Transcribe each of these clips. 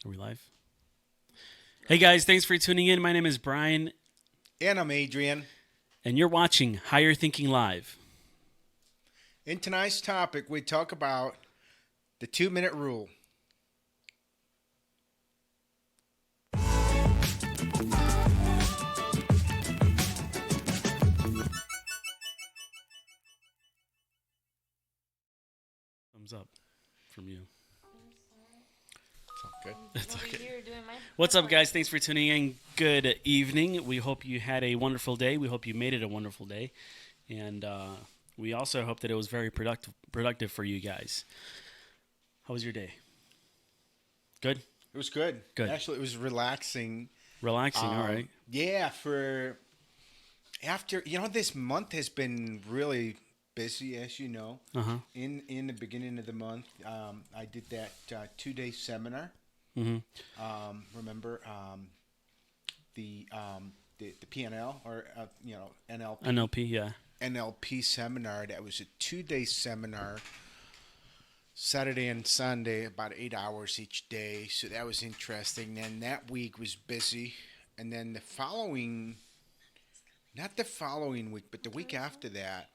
Are we live? Hey guys, thanks for tuning in. My name is Brian, And I'm Adrian. and you're watching Higher Thinking Live. In tonight's topic, we talk about the 2-minute rule. Thumbs up from you. Okay. That's okay. What's up, guys? Thanks for tuning in. Good evening. We hope you had a wonderful day. We hope you made it a wonderful day, and we also hope that it was very productive for you guys. How was your day? Good. It was good. Good. Actually, it was relaxing. Relaxing. All right. Yeah, this month has been really busy, as you know. Uh-huh. In the beginning of the month, I did that 2-day seminar. Mm-hmm. Remember the PNL or NLP. NLP. Yeah. NLP seminar. That was a 2-day seminar, Saturday and Sunday, about 8 hours each day. So that was interesting. Then that week was busy, and then not the following week, but the week after that,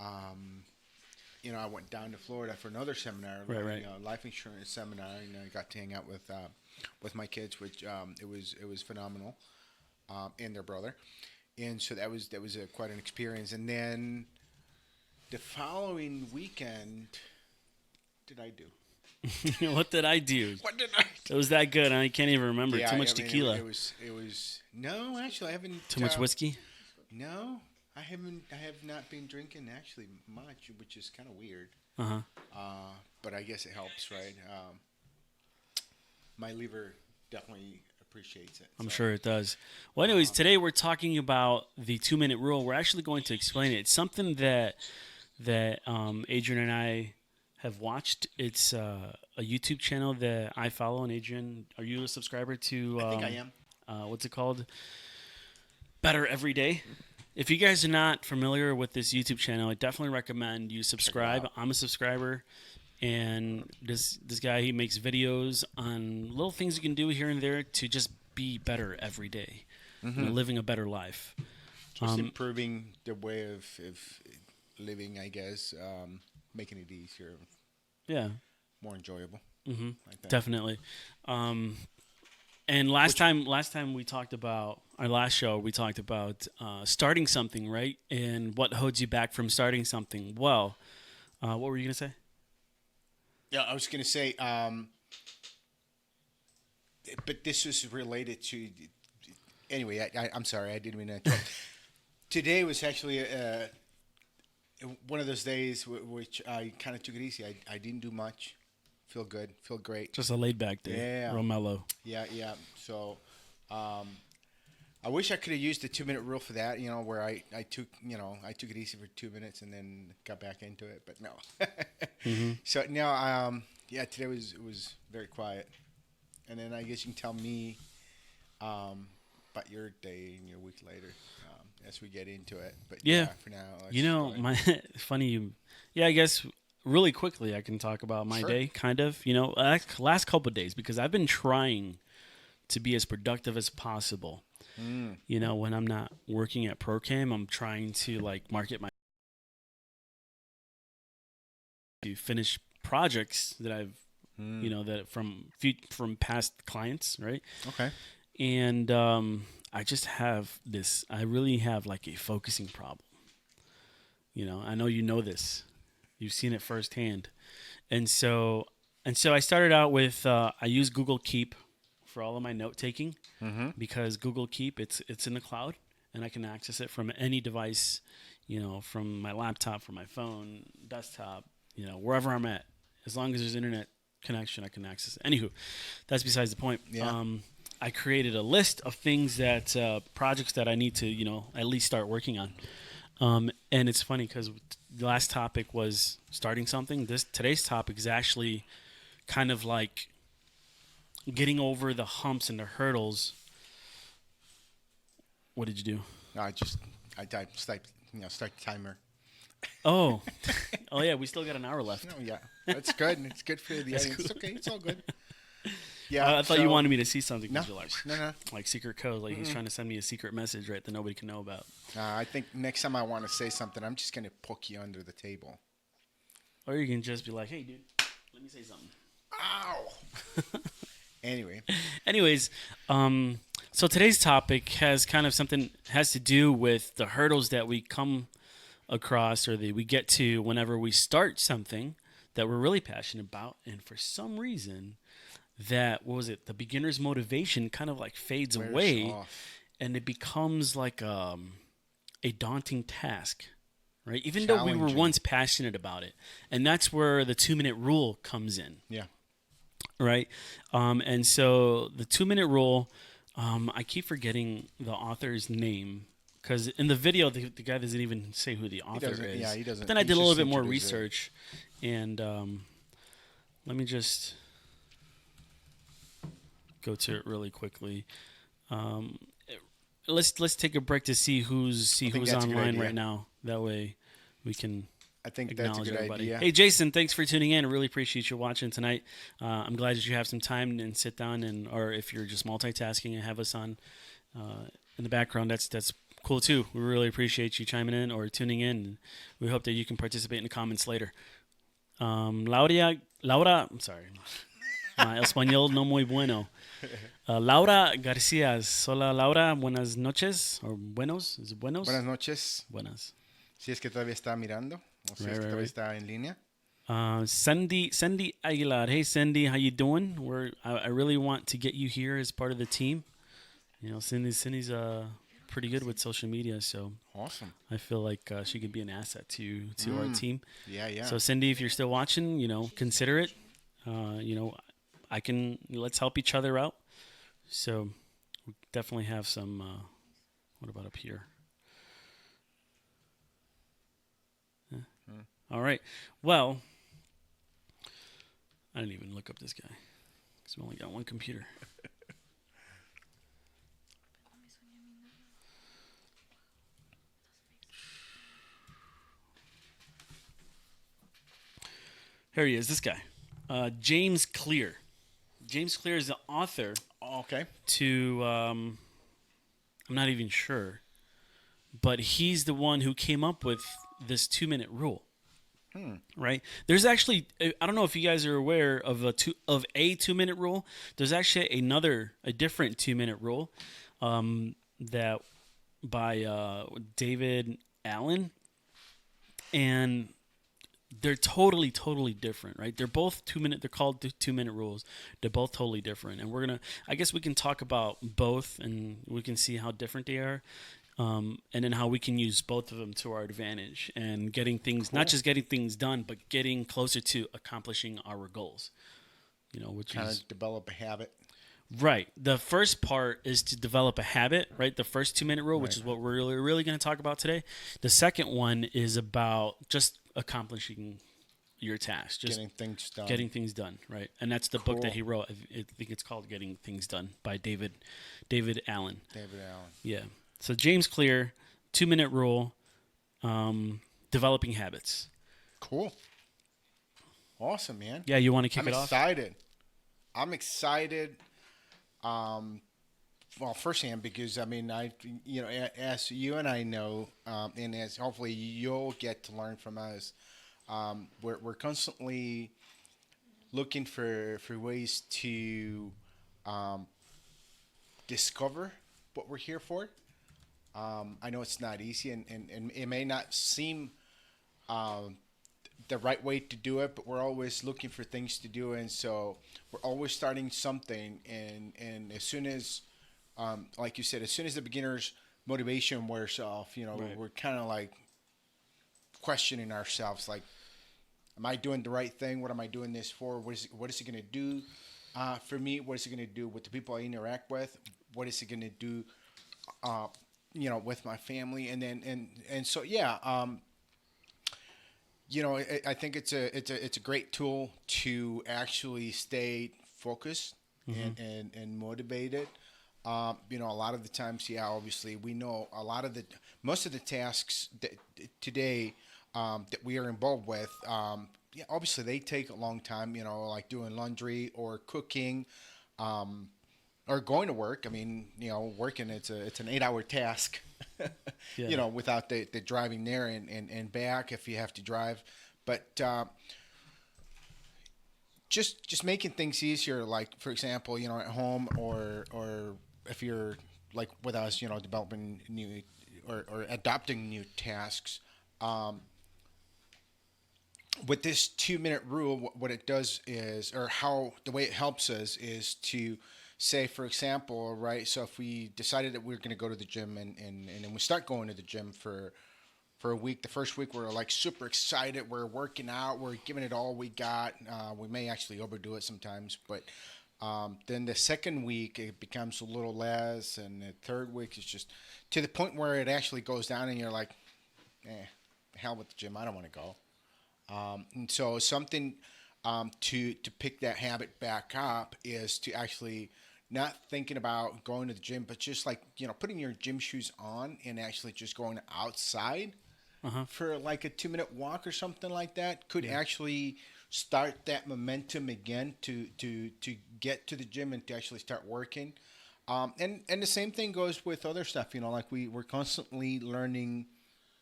I went down to Florida for another seminar, Right. life insurance seminar. I got to hang out with my kids, which it was phenomenal, and their brother. And so that was quite an experience. And then the following weekend, did I do? What did I do? What did I do? It was that good. I can't even remember. Yeah, Too much I mean, tequila. It was no, actually, I haven't. Too much whiskey. No, I haven't. I have not been drinking actually much, which is kind of weird. Uh-huh. But I guess it helps, right? My liver definitely appreciates it. I'm sure it does. Well, anyways, today we're talking about the 2-minute rule. We're actually going to explain it. It's something that Adrian and I have watched. It's a YouTube channel that I follow. And Adrian, are you a subscriber to? I think I am. What's it called? Better Every Day. If you guys are not familiar with this YouTube channel, I definitely recommend you subscribe. I'm a subscriber. And this guy, he makes videos on little things you can do here and there to just be better every day, living a better life. Just improving the way of living, I guess, making it easier, Yeah, more enjoyable. Like that. definitely. And last time we talked about our last show, we talked about starting something, right? And what holds you back from starting something. Well, what were you gonna say? Yeah, I was going to say, but this was related to. Anyway, I'm sorry, I didn't mean to. Today was actually one of those days which I kind of took it easy. I didn't do much. Feel good. Feel great. Just a laid back day. Yeah. Real mellow. Yeah. So, I wish I could have used the 2-minute rule for that. Where I took it easy for 2 minutes and then got back into it. But no. So now, today was very quiet. And then I guess you can tell me about your day and your week later as we get into it. But Yeah. for now, funny. I guess really quickly I can talk about my Sure. day, kind of. Last couple of days, because I've been trying to be as productive as possible. When I'm not working at ProCam, I'm trying to market my to finish projects that I've that from past clients, right? Okay. And I just have this. I really have a focusing problem. I know you know this. You've seen it firsthand, and so I started out with I use Google Keep for all of my note taking because Google Keep it's in the cloud and I can access it from any device, from my laptop, from my phone, desktop, wherever I'm at. As long as there's internet connection, I can access it. Anywho, that's besides the point. Yeah. I created a list of things that projects that I need to at least start working on. And it's funny because the last topic was starting something. Today's topic is actually kind of like getting over the humps and the hurdles. What did you do? No, I typed, start the timer. Oh, yeah, we still got an hour left. No, yeah, that's good. It's good for the That's audience. cool. It's okay. It's all good. Yeah. I thought you So wanted me to see something no, because you're no, no. like secret code, like he's Mm-mm. trying to send me a secret message, right, that nobody can know about. I think next time I want to say something, I'm just gonna poke you under the table. Or you can just be like, "Hey, dude, let me say something." Ow. Anyway, Anyways, um, so today's topic has kind of something has to do with the hurdles that we come across or that we get to whenever we start something that we're really passionate about, and for some reason, that what was it? The beginner's motivation kind of like fades wears away, off. and it becomes like a daunting task. Right, even though we were Challenging. once passionate about it, and that's where the 2 minute rule comes in, Yeah. right? And so the 2 minute rule, I keep forgetting the author's name because in the video, the guy doesn't even say who the He author doesn't. Yeah, is. he But doesn't. then I He did a little just bit more introduced it. research, and let me just go to it really quickly. Um, let's take a break to see I think who's that's a good online right idea. now. That way, we can I think that's a acknowledge good everybody. idea. Hey, Jason, thanks for tuning in. I really appreciate you watching tonight. I'm glad that you have some time and sit down, and or if you're just multitasking and have us on in the background, that's cool too. We really appreciate you chiming in or tuning in. We hope that you can participate in the comments later. Laura, I'm sorry, my español no muy bueno. Laura Garcia. Hola, Laura. Buenas noches or buenos. Is it buenos? Buenas noches. Buenas. Si es que todavía está mirando, o si Right, es que right, todavía right. está en línea. Cindy Aguilar. Hey, Cindy, how you doing? I really want to get you here as part of the team. You know, Cindy's pretty good with social media, so Awesome. I feel like she could be an asset to our Mm. team. Yeah, yeah. So, Cindy, if you're still watching, consider it. You know, I can let's help each other out. So, we definitely have some. What about up here? Mm. All right. Well, I didn't even look up this guy because we only got one computer. Here he is. This guy, James Clear. James Clear is the author Okay. to. I'm not even sure, but he's the one who came up with this 2 minute rule. Hmm. Right? There's actually I don't know if you guys are aware of a 2 minute rule. There's actually a different 2 minute rule that by David Allen, and they're totally different, right? They're both 2 minute. They're called 2 minute rules. They're both totally different, and we're gonna. I guess we can talk about both, and we can see how different they are, and then how we can use both of them to our advantage and getting things, not Cool. just getting things done, but getting closer to accomplishing our goals. Which Kind is of develop a habit. right. The first part is to develop a habit, right? The first 2 minute rule, which Right. is what we're really going to talk about today. The second one is about just accomplishing your task, just Getting things done. getting things done, right? And that's the book that Cool. he wrote. I think it's called "Getting Things Done" by David Allen. David Allen. Yeah. So James Clear, 2 minute rule, developing habits. Cool. Awesome, man. Yeah, you want to kick I'm it off? excited. I'm excited. Um, well, firsthand because I mean, as you and I know, and as hopefully you'll get to learn from us, we're constantly looking for ways to um, discover what we're here for. I know it's not easy, and it may not seem um, the right way to do it, but we're always looking for things to do, and so we're always starting something. And as soon as, like you said, as soon as the beginner's motivation wears off, Right. we're kind of like questioning ourselves, like, am I doing the right thing? What am I doing this for? What is it going to do for me? What is it going to do with the people I interact with? What is it going to do, uh, with my family? And then and so yeah. I think it's a great tool to actually stay focused and motivated. A lot of the times, yeah, obviously, we know most of the tasks that today that we are involved with. Yeah, obviously, they take a long time. Like doing laundry or cooking. or going to work. I mean, working it's an 8 hour task. Yeah. Without the driving there and back if you have to drive. But just making things easier, like for example, at home or if you're like with us, developing new or adopting new tasks. Um, with this 2 minute rule, what it does is, or how the way it helps us is to say, for example, right? So if we decided that we are going to go to the gym and then we start going to the gym for a week, the first week we're like super excited, we're working out, we're giving it all we got. We may actually overdo it sometimes, but then the second week it becomes a little less, and the third week is just to the point where it actually goes down, and you're like, hell with the gym, I don't want to go. And so something to pick that habit back up is to actually not thinking about going to the gym, but just like putting your gym shoes on and actually just going outside Uh huh. for like a 2 minute walk or something like that could Yeah. actually start that momentum again to get to the gym and to actually start working. And the same thing goes with other stuff. Like we're constantly learning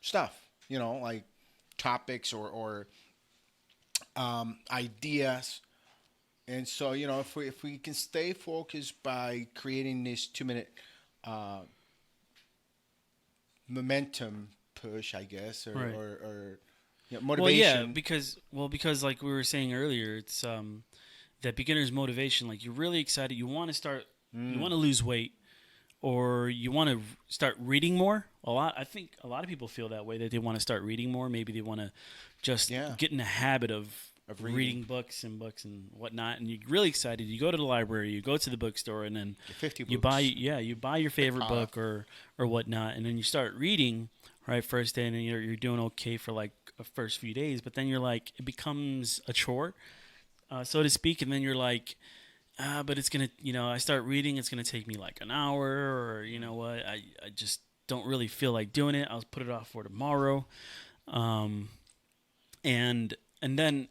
stuff. Like topics or ideas. And so, if we can stay focused by creating this 2 minute uh, momentum push, I guess, or Right. Well, yeah, motivation. because like we were saying earlier, it's that beginner's motivation. Like you're really excited, you want to start, you Mm, want to lose weight, or you want to start reading more. I think a lot of people feel that way, that they want to start reading more. Maybe they want to just yeah, get in the habit of of reading. reading books and whatnot. And you're really excited. You go to the library, you go to the bookstore, and then Your 50 you buy, books. yeah, you buy your The favorite car. book or whatnot, and then you start reading right first day, and then you're doing okay for like the first few days, but then you're like, it becomes a chore, so to speak, and then you're like, but it's gonna, I start reading, it's gonna take me like an hour, or you know what, I just don't really feel like doing it. I'll put it off for tomorrow, um, and and then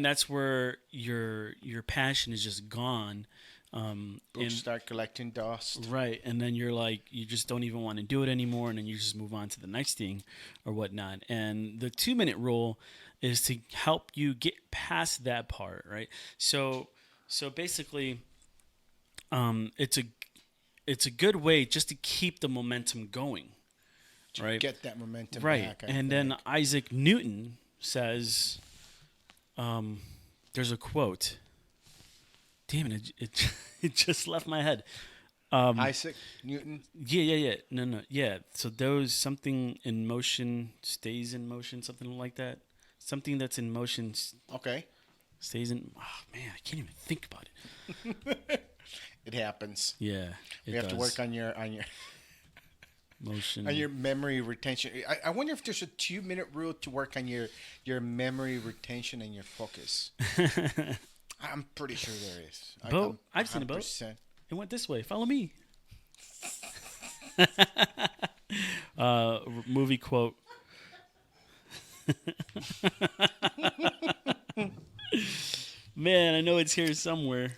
that's where your passion is just gone, Books and start collecting dust. right, and then you're like, you just don't even want to do it anymore, and then you just move on to the next thing or whatnot. And the 2 minute rule is to help you get past that part, right? So basically, it's a good way just to keep the momentum going, To right? get that momentum Right. back, I And then think. Isaac Newton says, um, there's a quote. Damn it, it just left my head. Isaac Newton. Yeah, yeah, yeah. No, no, yeah. So those, something in motion stays in motion, something like that. Something that's in motion Okay. stays in. Oh man, I can't even think about it. It happens. Yeah, We it have to does. work on your on Motion. your memory retention. I wonder if there's a 2 minute rule to work on your memory retention and your focus. I'm pretty sure there is. Boat. I'm I've seen a boat. 100%. It went this way. Follow me. Movie quote. Man, I know it's here somewhere.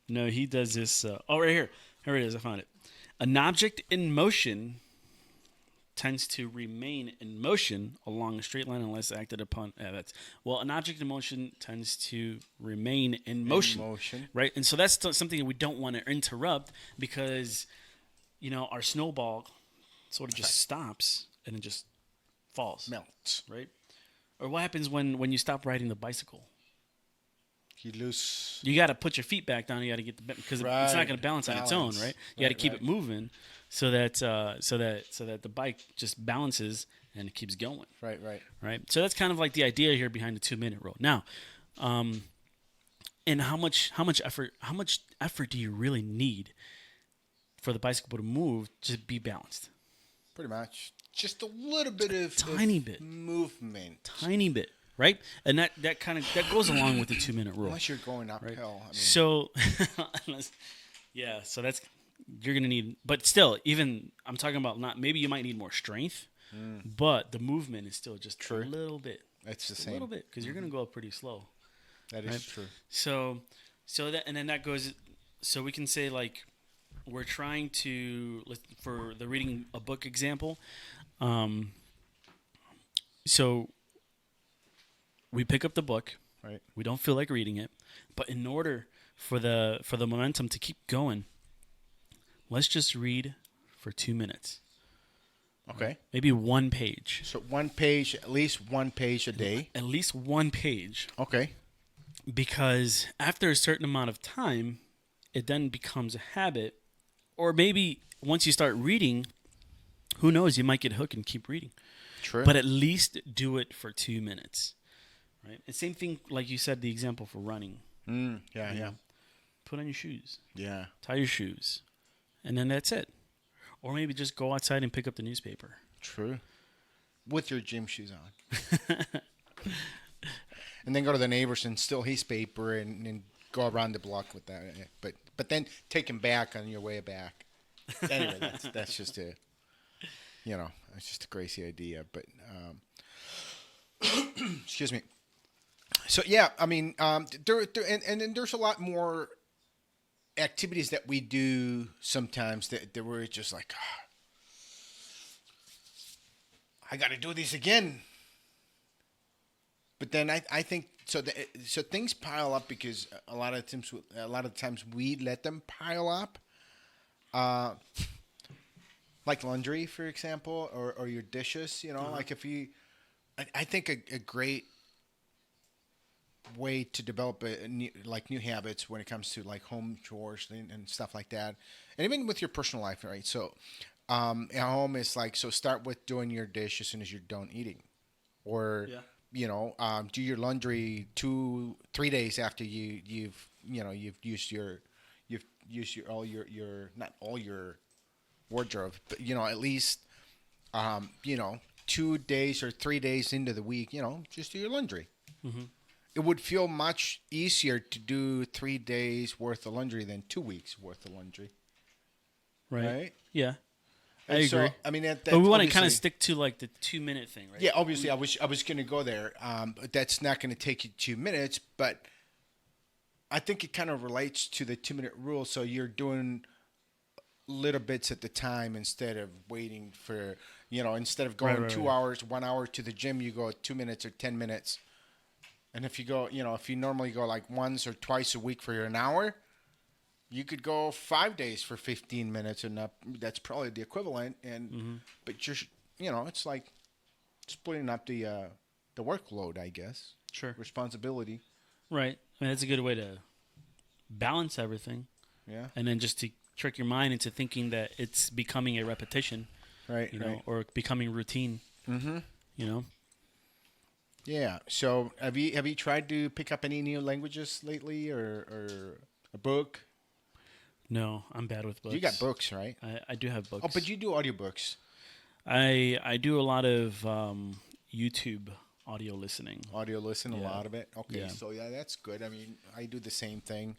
No, he does this. Oh, right here. Here it is. I found it. An object in motion tends to remain in motion along a straight line unless acted upon. That's well, an object in motion tends to remain in In motion, motion. right? And so that's something that we don't want to interrupt, because our snowball sort of just Effect. stops and it just falls, Melt. right? Or what happens when you stop riding the bicycle? You lose. You got to put your feet back down. You got to get the, because it's not Right. going to balance on its own, Balance. right? You got to Right, keep right. it moving so that the bike just balances and it keeps going, Right, right. right? So that's kind of like the idea here behind the 2 minute rule. Now, and how much effort do you really need for the bicycle to move to be balanced? Pretty much. Just a little bit of Tiny bit, movement. tiny bit, right? And that kind of that goes along with the 2 minute rule, Unless you're going right? uphill. I mean, So, yeah, so that's, you're gonna need, but still, even I'm talking about, not, maybe you might need more strength, but the movement is still just a true. little bit, It's the just a little same. bit, because you're gonna go up pretty slow, That is right? true. So, so that, and then that goes. So we can say like we're trying to for the reading a book example. Um, so we pick up the book. Right. We don't feel like reading it, but in order for the momentum to keep going, let's just read for 2 minutes. Right? Okay. Maybe one page. So one page, at least one page a day. At least one page. Okay. Because after a certain amount of time, it then becomes a habit. Or maybe once you start reading, who knows, you might get hooked and keep reading. True. But at least do it for 2 minutes. Right? And same thing, like you said, the example for running. Yeah. You Yeah. know, put on your shoes, Yeah. tie your shoes, and then that's it. Or maybe just go outside and pick up the newspaper. True. With your gym shoes on. And then go to the neighbors and steal his paper and go around the block with that. But then take him back on your way back. Anyway, that's just a it's just a crazy idea. But excuse me. So yeah, I mean, and then there's a lot more activities that we do sometimes that we're just like, I got to do this again. But then I think so. So things pile up because a lot of times we let them pile up, like laundry, for example, or your dishes. Like if you, I think a great way to develop new habits when it comes to like home chores and stuff like that, and even with your personal life, right? So, at home is like, so start with doing your dish as soon as you're done eating, or Yeah. do your laundry 2-3 days after you've used your all your not all your wardrobe, but at least 2 days or 3 days into the week, just do your laundry. Mm-hmm. It would feel much easier to do 3 days worth of laundry than 2 weeks worth of laundry, Right. right? Yeah. I And agree. so, I mean, that But we want to kind obviously- of stick to like the 2 minute thing, right? Yeah, obviously, I was going to go there, but that's not going to take you 2 minutes. But I think it kind of relates to the 2 minute rule. So you're doing little bits at the time instead of waiting for instead of going Right, 2 hours, 1 hour to the gym, you go 2 minutes or 10 minutes. And if you go, if you normally go like once or twice a week for an hour, you could go 5 days for 15 minutes, and that's probably the equivalent. And but you're, it's like splitting up the workload, I guess. Sure. Responsibility. Right. I mean, that's a good way to balance everything, Yeah. and then just to trick your mind into thinking that it's becoming a repetition, Right. right, or becoming routine. Mm-hmm. You know. Yeah. So have you tried to pick up any new languages lately, or a book? No, I'm bad with books. You got books, right? I do have books. Oh, but you do audiobooks. I do a lot of YouTube audio listening. Audio listen, a Yeah. lot of it. Okay, Yeah. so yeah, that's good. I mean, I do the same thing.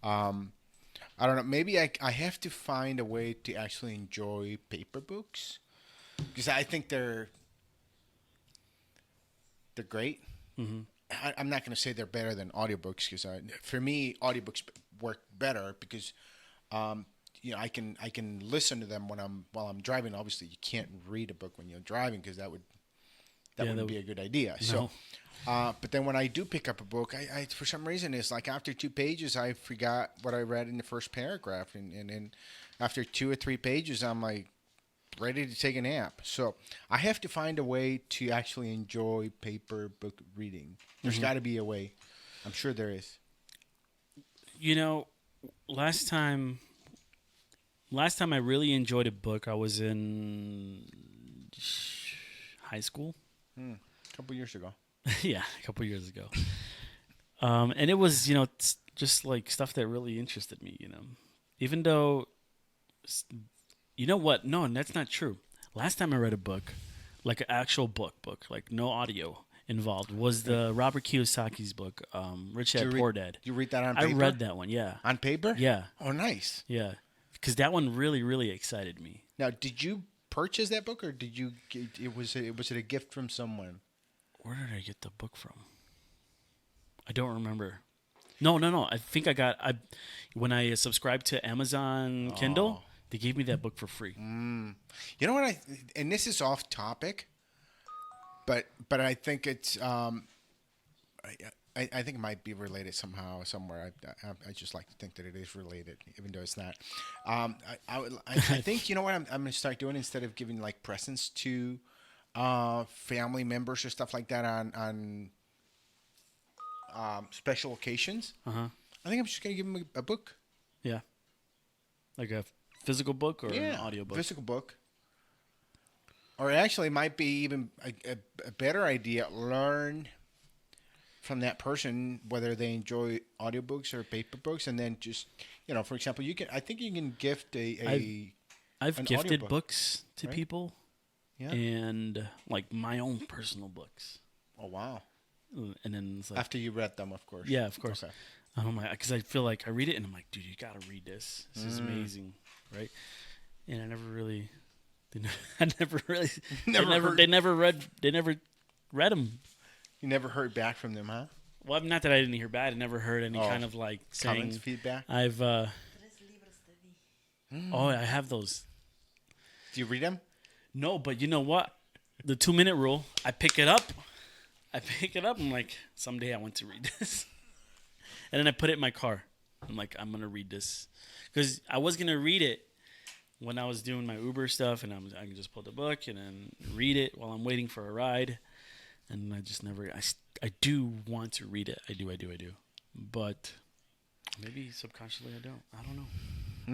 I don't know. Maybe I have to find a way to actually enjoy paper books because I think they're great. Mm-hmm. I'm not going to say they're better than audiobooks because for me, audiobooks work better because I can listen to them while I'm driving. Obviously, you can't read a book when you're driving because that wouldn't be a good idea. No. So, but then when I do pick up a book, I for some reason it's like after 2 pages, I forgot what I read in the first paragraph, and then after 2 or 3 pages, I'm like ready to take a nap. So I have to find a way to actually enjoy paper book reading. There's got to be a way. I'm sure there is. You know, last time I really enjoyed a book, I was in high school. A couple years ago. Yeah, a couple years ago. And it was, just like stuff that really interested me, Even though, you know what? No, that's not true. Last time I read a book, like an actual book, like no audio involved, was the Robert Kiyosaki's book, Rich Dad, Poor Dad. You read that on I paper? read that one, yeah. On paper? Yeah, Oh, nice. yeah. Because that one really, really excited me. Now, did you purchase that book, or did you get, was it a gift from someone? Where did I get the book from? I don't remember. No, no, no. I think I when I subscribed to Amazon Kindle, Oh. they gave me that book for free. You know what and this is off topic, but I think it's I think it might be related somehow somewhere. I just like to think that it is related, even though it's not. I think you know what I'm gonna start doing instead of giving like presents to family members or stuff like that on special occasions. Uh huh. I think I'm just gonna give them a book. Yeah, like a physical book or an Yeah, audio book. physical book. Or actually, it might be even a better idea. Learn from that person whether they enjoy audiobooks or paper books, and then just for example, you can. I think you can gift I've an gifted audiobook, books to right? people, Yeah. and like my own personal books, Oh wow! and then it's like, After you read them, of course. yeah, of course. Okay. And I'm like, because I feel like I read it and I'm like, dude, you gotta read this. This is amazing, right? And I never really, I never really, Never heard- they never read them. You never heard back from them, huh? Well, not that I didn't hear bad. I never heard any Oh, kind of like Comments, saying feedback. I've. Oh, I have those. Do you read them? No, but you know what? The 2-minute rule. I pick it up. I'm like, someday I want to read this, and then I put it in my car. I'm like, I'm gonna read this because I was gonna read it when I was doing my Uber stuff, and I can just pull the book and then read it while I'm waiting for a ride. And I just never. I do want to read it. I do. But maybe subconsciously I don't. I don't know.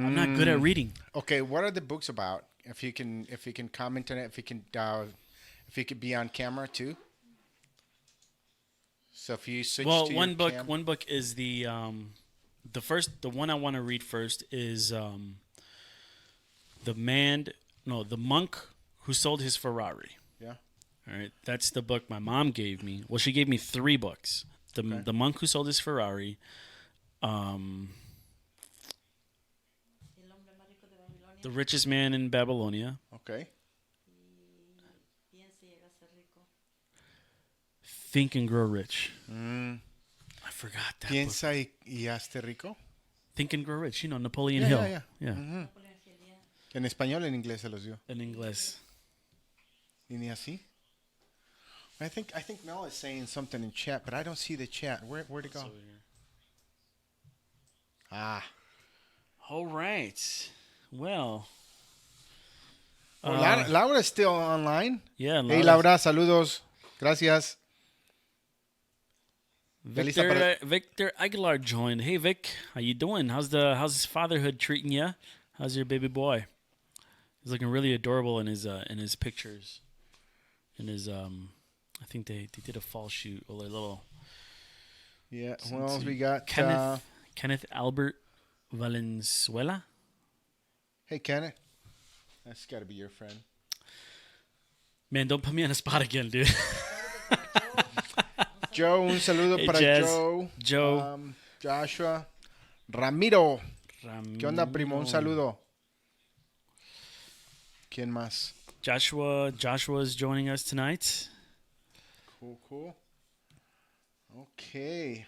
I'm not good at reading. Okay, what are the books about? If you can comment on it, if you could be on camera too. So if you switch Well, to one your book. cam- One book is the one I want to read first is the monk who sold his Ferrari. Yeah. All right, that's the book my mom gave me. Well, she gave me 3 books. The monk who sold his Ferrari, the richest man in Babylonia, Okay. Think and Grow Rich. I forgot that book. Piensa y hazte rico. Think and Grow Rich. You know, Napoleon Yeah, Hill. yeah, yeah. Yeah. En español, en inglés se los dio. In English. Y ni así. I think Mel is saying something in chat, but I don't see the chat. Where'd it go? Ah. All right. Well. Laura's still online. Yeah. Hey, Laura, saludos. Gracias. Victor Aguilar joined. Hey Vic, how you doing? How's fatherhood treating you? How's your baby boy? He's looking really adorable in his pictures. In his I think they did a fall shoot or a little. Yeah. Who else we got? Kenneth Albert Valenzuela. Hey, Kenneth. That's got to be your friend. Man, don't put me on the spot again, dude. Joe, un saludo Hey, para Jazz. Joe. Joe. Joshua. Ramiro. ¿Qué onda, primo? Un saludo. ¿Quién más? Joshua is joining us tonight. Cool. Okay.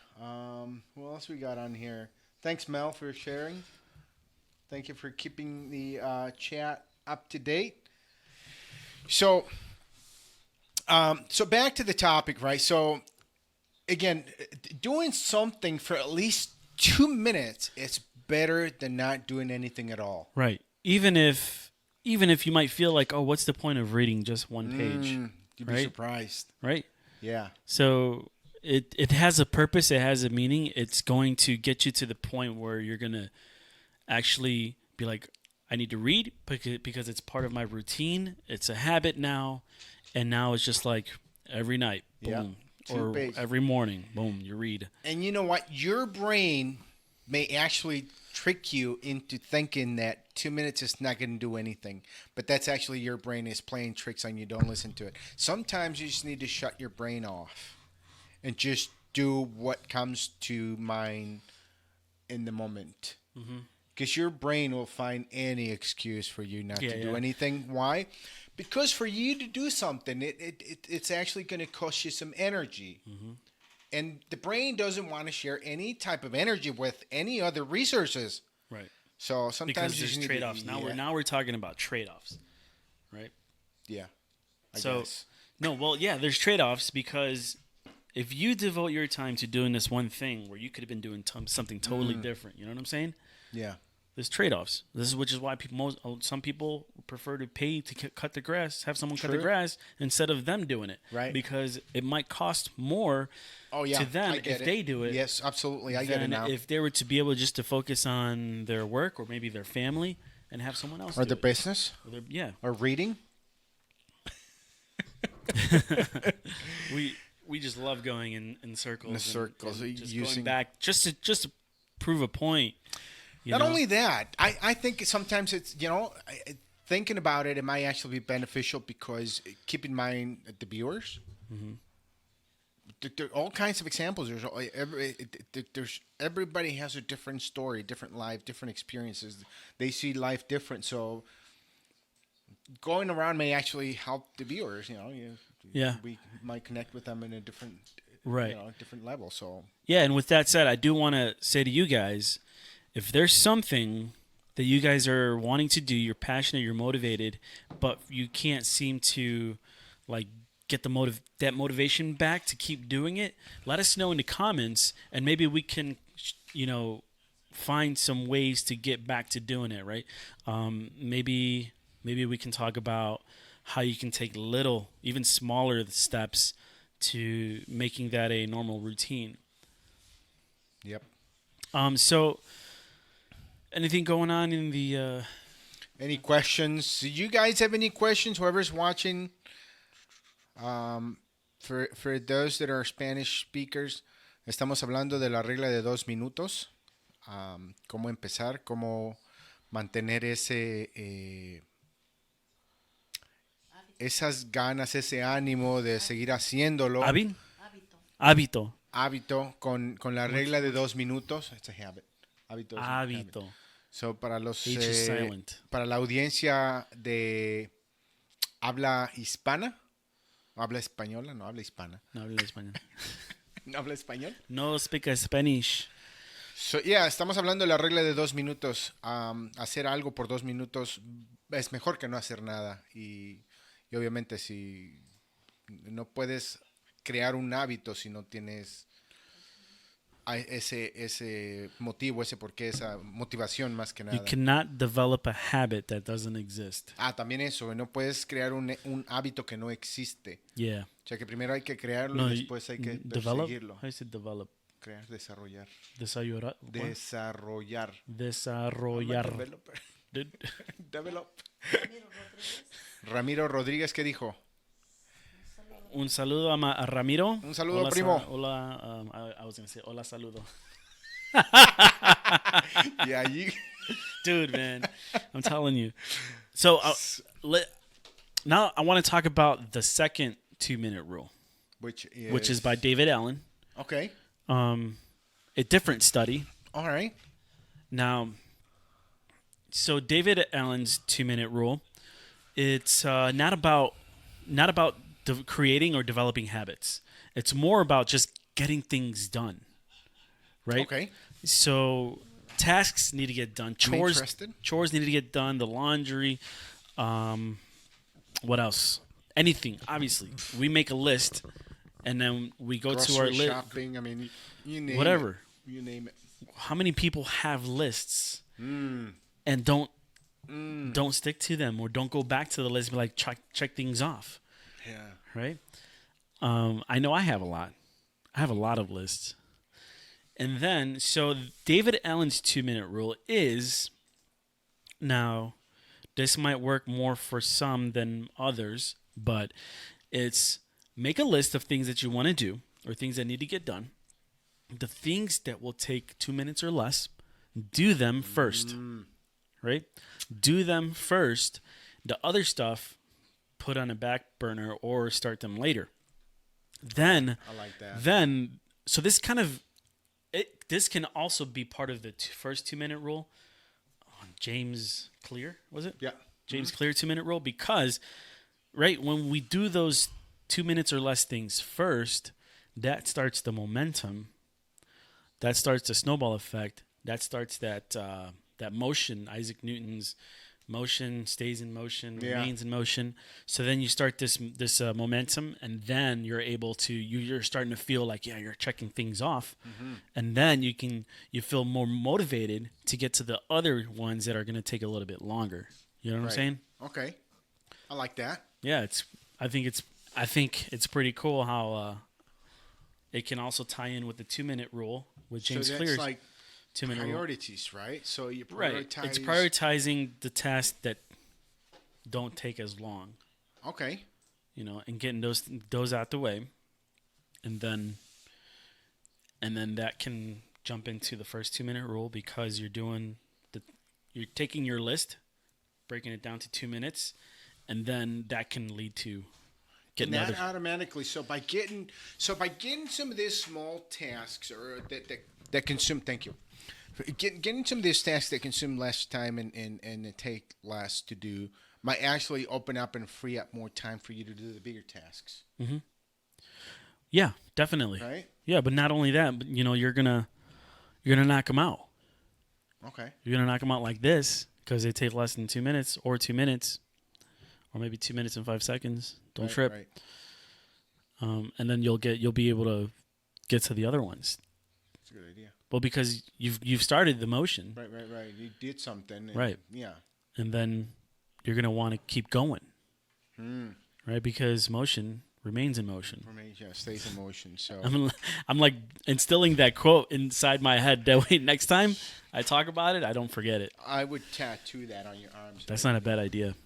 Who else we got on here? Thanks, Mel, for sharing. Thank you for keeping the chat up to date. So back to the topic, right? So, again, doing something for at least 2 minutes is better than not doing anything at all. Right. Even if you might feel like, oh, what's the point of reading just one page? You'd be Right? surprised. Right? Yeah. So it has a purpose, it has a meaning. It's going to get you to the point where you're going to actually be like, I need to read because it's part of my routine. It's a habit now. And now it's just like every night, boom. Yeah. Or 2 pages. every morning, boom, you read. And you know what? Your brain may actually trick you into thinking that 2 minutes is not going to do anything. But that's actually your brain is playing tricks on you. Don't listen to it. Sometimes you just need to shut your brain off and just do what comes to mind in the moment. Because your brain will find any excuse for you not to do anything. Why? Because for you to do something, it's actually going to cost you some energy. and the brain doesn't want to share any type of energy with any other resources. Right. So sometimes Because you there's just need trade to, offs. yeah, Now we're talking about trade offs, right? yeah, I So guess. no, well, yeah, there's trade offs because if you devote your time to doing this one thing where you could have been doing something totally different, you know what I'm saying? Yeah, There's trade offs. This is which is why some people prefer to pay to cut the grass, have someone cut the true. grass instead of them doing it, Right. because it might cost more Oh to yeah, them I if get it. they do it Yes, absolutely, I get it than now. if they were to be able just to focus on their work or maybe their family and have someone else Or do the it. business, Yeah, or reading. we we just love going in In the circles circles, and just going using. back just to prove a point. You Not know, only that, I think sometimes it's, thinking about it, it might actually be beneficial because keep in mind the viewers. There are all kinds of examples. There's everybody has a different story, different life, different experiences. They see life different, so going around may actually help the viewers. yeah, We might connect with them in a different, right. different level. So Yeah, and with that said, I do want to say to you guys, if there's something that you guys are wanting to do, you're passionate, you're motivated, but you can't seem to like get that motivation back to keep doing it, let us know in the comments and maybe we can you know find some ways to get back to doing it, right? Maybe we can talk about how you can take little, even smaller steps to making that a normal routine. yep. So anything going on in the Any questions? Do you guys have any questions? Whoever's watching, for those that are Spanish speakers, estamos hablando de la regla de 2 minutos. Cómo empezar, cómo mantener esas ganas, ese ánimo de seguir haciéndolo. habit? Hábito. Hábito con la regla de 2 minutos. It's a habit. Hábito es un habit. Hábito. So, H is silent. para la audiencia de habla hispana, habla española, no habla hispana. No hablo español. ¿No habla español? No speak Spanish. So, yeah, estamos hablando de la regla de 2 minutos. Hacer algo por 2 minutos es mejor que no hacer nada. Y obviamente si no puedes crear un hábito si no tienes ese motivo, ese porqué, esa motivación más que You nada. cannot develop a habit that doesn't exist. También eso, no puedes crear un hábito que no existe. Yeah. O sea que primero hay que crearlo No, y después hay que develop. perseguirlo. How is it develop? Crear, desarrollar. Desarrollar. Desarrollar. Desarrollar. I'm a developer. Develop. Ramiro Rodríguez, ¿qué dijo? Un saludo a Ramiro. Un saludo, Hola, primo. Hola, I was going to say hola saludo. Y allí. Dude, man, I'm telling you. So now I want to talk about the second 2-minute rule, Which which is by David Allen. Okay. A different study. All right. Now, so David Allen's 2-minute rule, it's not about creating or developing habits. It's more about just getting things done, right? Okay. So tasks need to get done. I'm interested. Chores need to get done. The laundry. What else? Anything. Obviously, we make a list, and then we go to our Grocery list. shopping. I mean, you name Whatever. it. You name it. How many people have lists and don't stick to them or don't go back to the list and be like check things off, Yeah. right? I know I have a lot. I have a lot of lists. And then, so David Allen's 2-minute rule is, now, this might work more for some than others, but it's make a list of things that you want to do or things that need to get done. The things that will take 2 minutes or less, do them first, right? Do them first. The other stuff, put on a back burner or start them later. Then, I like that. So this kind of, this can also be part of the first 2-minute rule. James Clear, was it? Yeah. James Clear 2-minute rule, because, right, when we do those 2 minutes or less things first, that starts the momentum. That starts the snowball effect. That starts that motion. Isaac Newton's motion stays in motion, Yeah. remains in motion. So then you start this momentum, and then you're able to you're starting to feel like you're checking things off, and then you feel more motivated to get to the other ones that are going to take a little bit longer. You know what I'm Right. saying? Okay. I like that. Yeah, I think it's pretty cool how it can also tie in with the 2 minute rule with James So that's Clear's like 2 minute rule. priorities, right? So you Right. prioritize. It's prioritizing the tasks that don't take as long, Okay. and getting those out the way, and then that can jump into the first 2 minute rule because you're taking your list, breaking it down to 2 minutes, and then that can lead to And getting that other. automatically. So by getting some of these small tasks or that consume. Thank you. Getting some of these tasks that consume less time and take less to do might actually open up and free up more time for you to do the bigger tasks, Yeah, definitely. right? Yeah, but not only that, but you're gonna knock them out. Okay. You're gonna knock them out like this because they take less than 2 minutes, or 2 minutes, or maybe 2 minutes and 5 seconds. Don't Right, trip. Right. And then you'll be able to get to the other ones. That's a good idea. Well, because you've started the motion, Right. You did something. And, Right. Yeah. and then you're gonna want to keep going, right? Because motion remains in motion. For me, yeah, stays in motion. So I'm like instilling that quote inside my head. That way, next time I talk about it, I don't forget it. I would tattoo that on your arms. That's not a bad idea.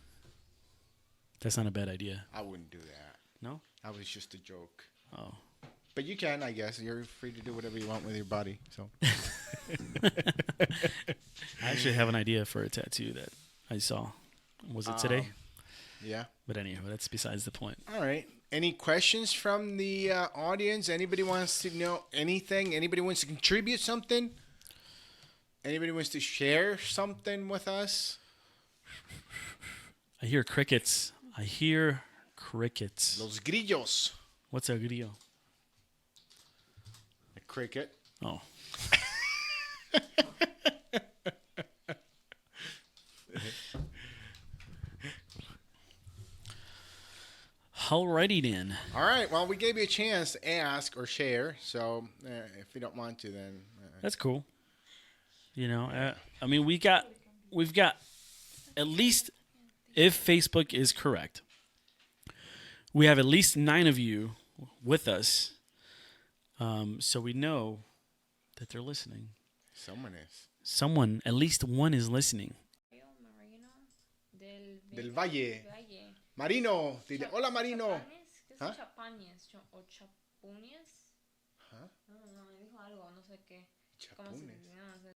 That's not a bad idea. I wouldn't do that. No? That was just a joke. Oh. But you can, I guess. You're free to do whatever you want with your body. So I actually have an idea for a tattoo that I saw. Was it today? yeah. But anyway, that's besides the point. All right. Any questions from the audience? Anybody wants to know anything? Anybody wants to contribute something? Anybody wants to share something with us? I hear crickets. I hear crickets. Los grillos. What's a grillo? A cricket. Oh. Alrighty then. All right. Well, we gave you a chance to ask or share. So if you don't want to, then That's cool. I mean, we've got at least, if Facebook is correct, we have at least 9 of you with us. So we know that they're listening. someone is. Someone, at least one is listening. Marino Del Valle. Valle. Marino. Dile, hola, Marino. ¿Qué es ¿Ah? chapañes o chapuñes? Huh? No, me dijo algo, no sé qué. ¿Cómo se Chapunes. dice? No sé.